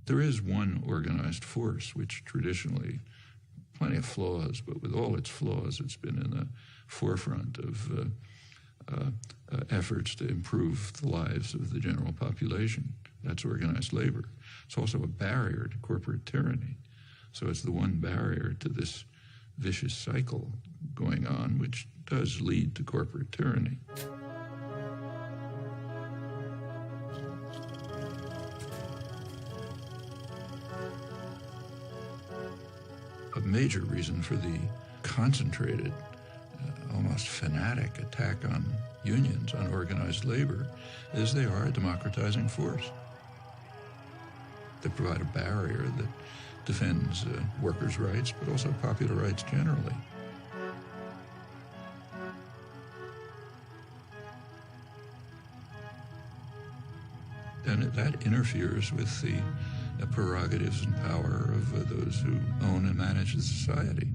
There is one organized force which traditionally, plenty of flaws, but with all its flaws, it's been in the forefront of efforts to improve the lives of the general population. That's organized labor. It's also a barrier to corporate tyranny. So it's the one barrier to this vicious cycle going on, which does lead to corporate tyranny. A major reason for the concentrated, almost fanatic attack on unions, on organized labor, is they are a democratizing force. They provide a barrier that defends workers' rights, but also popular rights generally. And that interferes with the prerogatives and power of those who own and manage the society.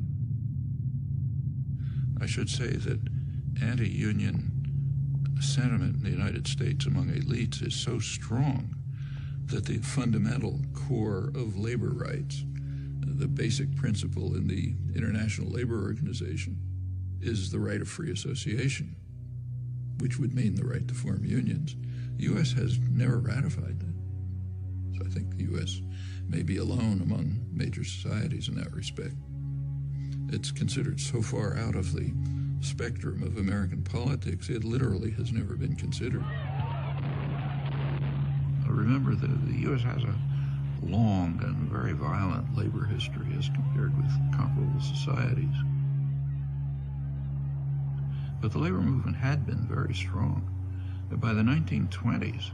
I should say that anti-union sentiment in the United States among elites is so strong that the fundamental core of labor rights, the basic principle in the International Labor Organization, is the right of free association, which would mean the right to form unions. The U.S. has never ratified that. So I think the U.S. may be alone among major societies in that respect. It's considered so far out of the spectrum of American politics, it literally has never been considered. Remember that the U.S. has a long and very violent labor history as compared with comparable societies. But the labor movement had been very strong. By the 1920s,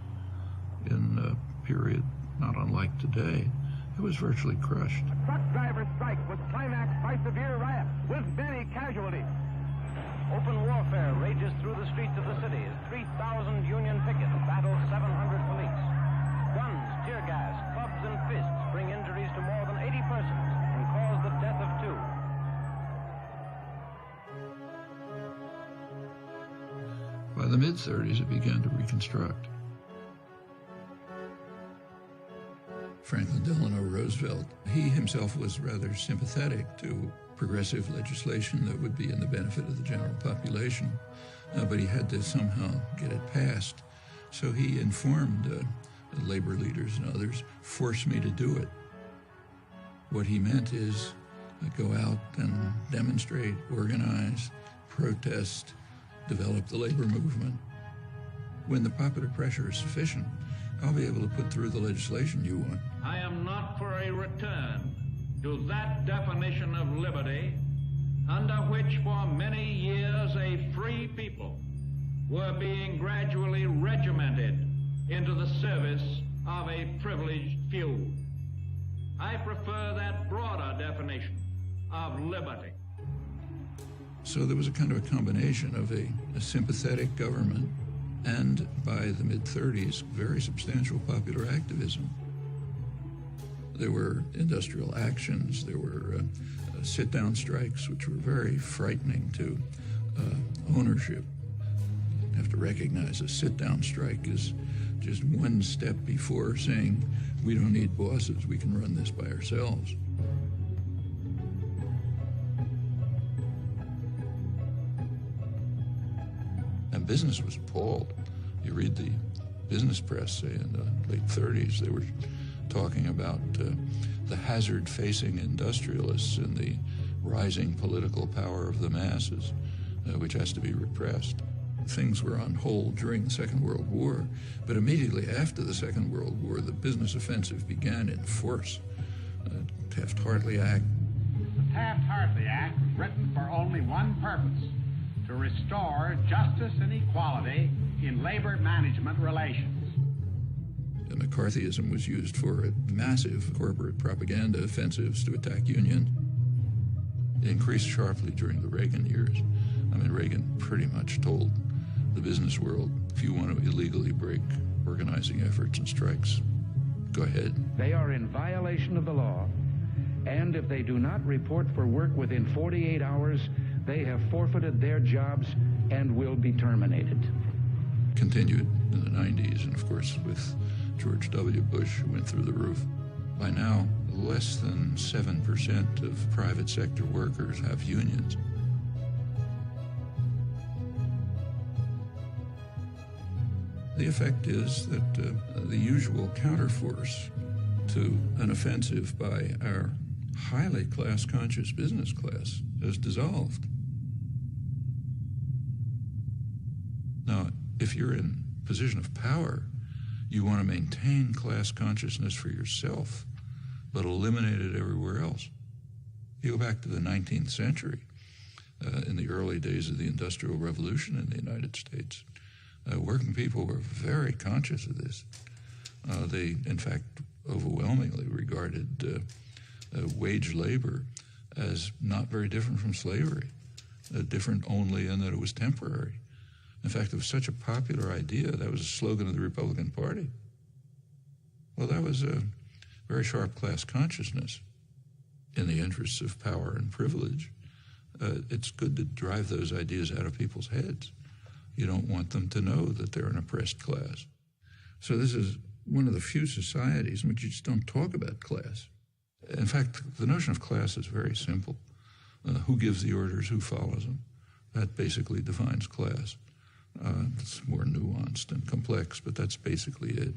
in a period not unlike today, it was virtually crushed. A truck driver strike was climaxed by severe riot with many casualties. Open warfare rages through the streets of the city as 3,000 Union pickets battle 700 police. Guns, tear gas, clubs, and fists bring injuries to more than 80 persons and cause the death of 2. By the mid-30s, it began to reconstruct. Franklin Delano Roosevelt, he himself was rather sympathetic to progressive legislation that would be in the benefit of the general population, but he had to somehow get it passed. So he informed labor leaders and others, force me to do it. What he meant is go out and demonstrate, organize, protest, develop the labor movement. When the popular pressure is sufficient, I'll be able to put through the legislation you want. I am not for a return to that definition of liberty under which for many years a free people were being gradually regimented into the service of a privileged few. I prefer that broader definition of liberty. So there was a kind of a combination of a sympathetic government and, by the mid-30s, very substantial popular activism. There were industrial actions, there were sit-down strikes, which were very frightening to ownership. You have to recognize a sit-down strike is just one step before saying, we don't need bosses, we can run this by ourselves. And business was appalled. You read the business press, say, in the late 30s, they were talking about the hazard facing industrialists and the rising political power of the masses, which has to be repressed. Things were on hold during the Second World War, but immediately after the Second World War, the business offensive began in force. Taft-Hartley Act. The Taft-Hartley Act was written for only one purpose: to restore justice and equality in labor management relations. And McCarthyism was used for massive corporate propaganda offensives to attack unions. It increased sharply during the Reagan years. I mean, Reagan pretty much told the business world, if you want to illegally break organizing efforts and strikes, go ahead. They are in violation of the law, and if they do not report for work within 48 hours, they have forfeited their jobs and will be terminated. Continued in the 90s, and of course with George W. Bush, who went through the roof. By now, less than 7% of private sector workers have unions. The effect is that the usual counterforce to an offensive by our highly class-conscious business class has dissolved. Now, if you're in a position of power, you want to maintain class consciousness for yourself, but eliminate it everywhere else. You go back to the 19th century, in the early days of the Industrial Revolution in the United States, working people were very conscious of this. They, in fact, overwhelmingly regarded wage labor as not very different from slavery, different only in that it was temporary. In fact, it was such a popular idea, that was a slogan of the Republican Party. Well, that was a very sharp class consciousness in the interests of power and privilege. It's good to drive those ideas out of people's heads. You don't want them to know that they're an oppressed class. So this is one of the few societies in which you just don't talk about class. In fact, the notion of class is very simple. Who gives the orders, who follows them? That basically defines class. It's more nuanced and complex, but that's basically it.